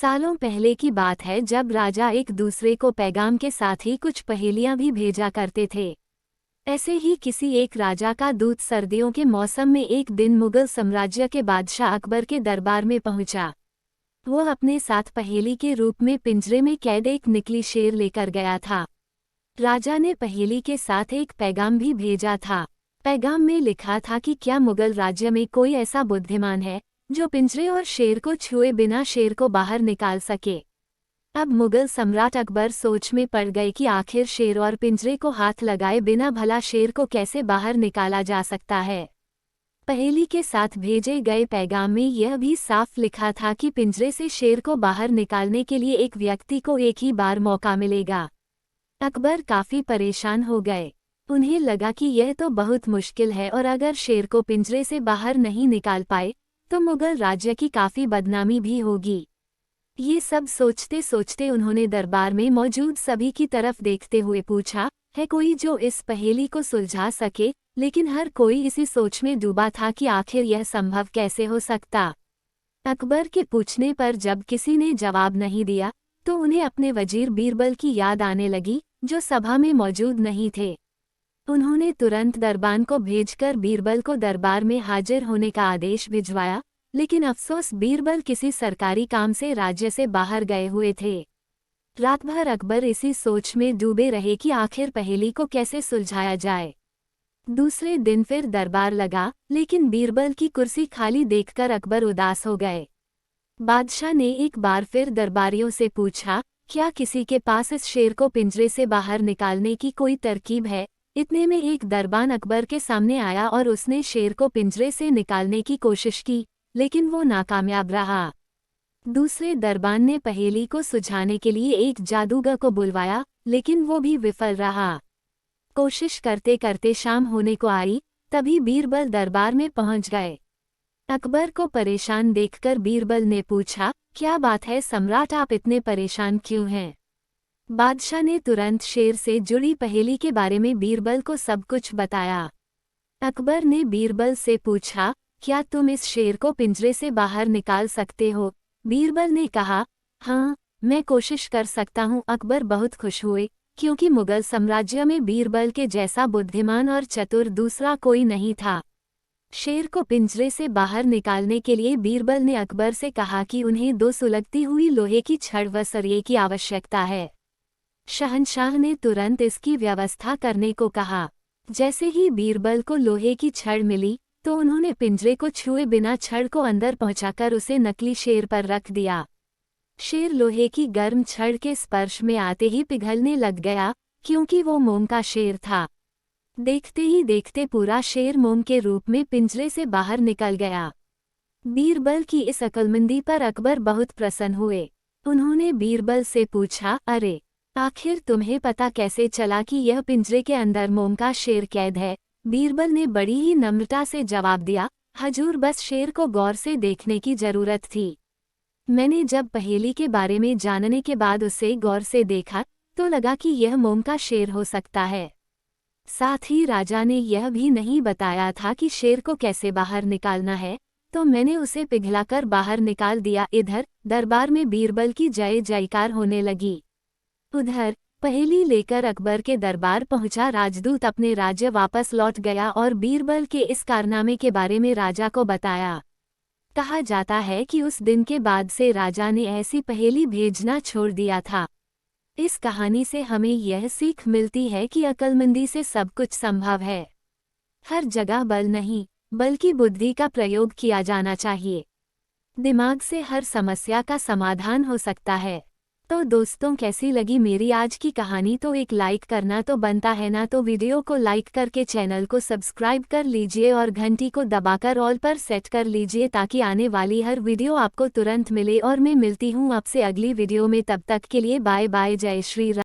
सालों पहले की बात है जब राजा एक दूसरे को पैगाम के साथ ही कुछ पहेलियां भी भेजा करते थे। ऐसे ही किसी एक राजा का दूत सर्दियों के मौसम में एक दिन मुगल साम्राज्य के बादशाह अकबर के दरबार में पहुंचा। वो अपने साथ पहेली के रूप में पिंजरे में कैद एक नकली शेर लेकर गया था। राजा ने पहेली के साथ एक पैगाम भी भेजा था। पैगाम में लिखा था कि क्या मुगल राज्य में कोई ऐसा बुद्धिमान है जो पिंजरे और शेर को छुए बिना शेर को बाहर निकाल सके। अब मुगल सम्राट अकबर सोच में पड़ गए कि आखिर शेर और पिंजरे को हाथ लगाए बिना भला शेर को कैसे बाहर निकाला जा सकता है। पहेली के साथ भेजे गए पैगाम में यह भी साफ लिखा था कि पिंजरे से शेर को बाहर निकालने के लिए एक व्यक्ति को एक ही बार मौका मिलेगा। अकबर काफी परेशान हो गए। उन्हें लगा कि यह तो बहुत मुश्किल है और अगर शेर को पिंजरे से बाहर नहीं निकाल पाए तो मुगल राज्य की काफी बदनामी भी होगी। ये सब सोचते सोचते उन्होंने दरबार में मौजूद सभी की तरफ देखते हुए पूछा, है कोई जो इस पहेली को सुलझा सके? लेकिन हर कोई इसी सोच में डूबा था कि आखिर यह संभव कैसे हो सकता। अकबर के पूछने पर जब किसी ने जवाब नहीं दिया तो उन्हें अपने वजीर बीरबल की याद आने लगी, जो सभा में मौजूद नहीं थे। उन्होंने तुरंत दरबान को भेजकर बीरबल को दरबार में हाजिर होने का आदेश भिजवाया, लेकिन अफसोस बीरबल किसी सरकारी काम से राज्य से बाहर गए हुए थे। रात भर अकबर इसी सोच में डूबे रहे कि आखिर पहेली को कैसे सुलझाया जाए। दूसरे दिन फिर दरबार लगा, लेकिन बीरबल की कुर्सी खाली देखकर अकबर उदास हो गए। बादशाह ने एक बार फिर दरबारियों से पूछा, क्या किसी के पास इस शेर को पिंजरे से बाहर निकालने की कोई तरकीब है? इतने में एक दरबान अकबर के सामने आया और उसने शेर को पिंजरे से निकालने की कोशिश की, लेकिन वो नाकामयाब रहा। दूसरे दरबान ने पहेली को सुलझाने के लिए एक जादूगर को बुलवाया, लेकिन वो भी विफल रहा। कोशिश करते करते शाम होने को आई, तभी बीरबल दरबार में पहुंच गए। अकबर को परेशान देखकर बीरबल ने पूछा, क्या बात है सम्राट, आप इतने परेशान क्यों हैं? बादशाह ने तुरंत शेर से जुड़ी पहेली के बारे में बीरबल को सब कुछ बताया। अकबर ने बीरबल से पूछा, क्या तुम इस शेर को पिंजरे से बाहर निकाल सकते हो? बीरबल ने कहा, हाँ, मैं कोशिश कर सकता हूँ। अकबर बहुत खुश हुए, क्योंकि मुगल साम्राज्य में बीरबल के जैसा बुद्धिमान और चतुर दूसरा कोई नहीं था। शेर को पिंजरे से बाहर निकालने के लिए बीरबल ने अकबर से कहा कि उन्हें 2 सुलगती हुई लोहे की छड़ व सरिये की आवश्यकता है। शहंशाह ने तुरंत इसकी व्यवस्था करने को कहा। जैसे ही बीरबल को लोहे की छड़ मिली तो उन्होंने पिंजरे को छुए बिना छड़ को अंदर पहुंचाकर उसे नकली शेर पर रख दिया। शेर लोहे की गर्म छड़ के स्पर्श में आते ही पिघलने लग गया, क्योंकि वो मोम का शेर था। देखते ही देखते पूरा शेर मोम के रूप में पिंजरे से बाहर निकल गया। बीरबल की इस अक्लमंदी पर अकबर बहुत प्रसन्न हुए। उन्होंने बीरबल से पूछा, अरे आखिर तुम्हें पता कैसे चला कि यह पिंजरे के अंदर मोम का शेर कैद है? बीरबल ने बड़ी ही नम्रता से जवाब दिया, हजूर, बस शेर को गौर से देखने की जरूरत थी। मैंने जब पहेली के बारे में जानने के बाद उसे गौर से देखा तो लगा कि यह मोम का शेर हो सकता है। साथ ही राजा ने यह भी नहीं बताया था कि शेर को कैसे बाहर निकालना है, तो मैंने उसे पिघलाकर बाहर निकाल दिया। इधर दरबार में बीरबल की जय जयकार होने लगी। उधर पहेली लेकर अकबर के दरबार पहुंचा राजदूत अपने राज्य वापस लौट गया और बीरबल के इस कारनामे के बारे में राजा को बताया। कहा जाता है कि उस दिन के बाद से राजा ने ऐसी पहेली भेजना छोड़ दिया था। इस कहानी से हमें यह सीख मिलती है कि अक्लमंदी से सब कुछ संभव है। हर जगह बल नहीं, बल्कि बुद्धि का प्रयोग किया जाना चाहिए। दिमाग से हर समस्या का समाधान हो सकता है। तो दोस्तों, कैसी लगी मेरी आज की कहानी? तो एक लाइक करना तो बनता है ना, तो वीडियो को लाइक करके चैनल को सब्सक्राइब कर लीजिए और घंटी को दबाकर ऑल पर सेट कर लीजिए, ताकि आने वाली हर वीडियो आपको तुरंत मिले। और मैं मिलती हूँ आपसे अगली वीडियो में, तब तक के लिए बाय बाय, जय श्री राम।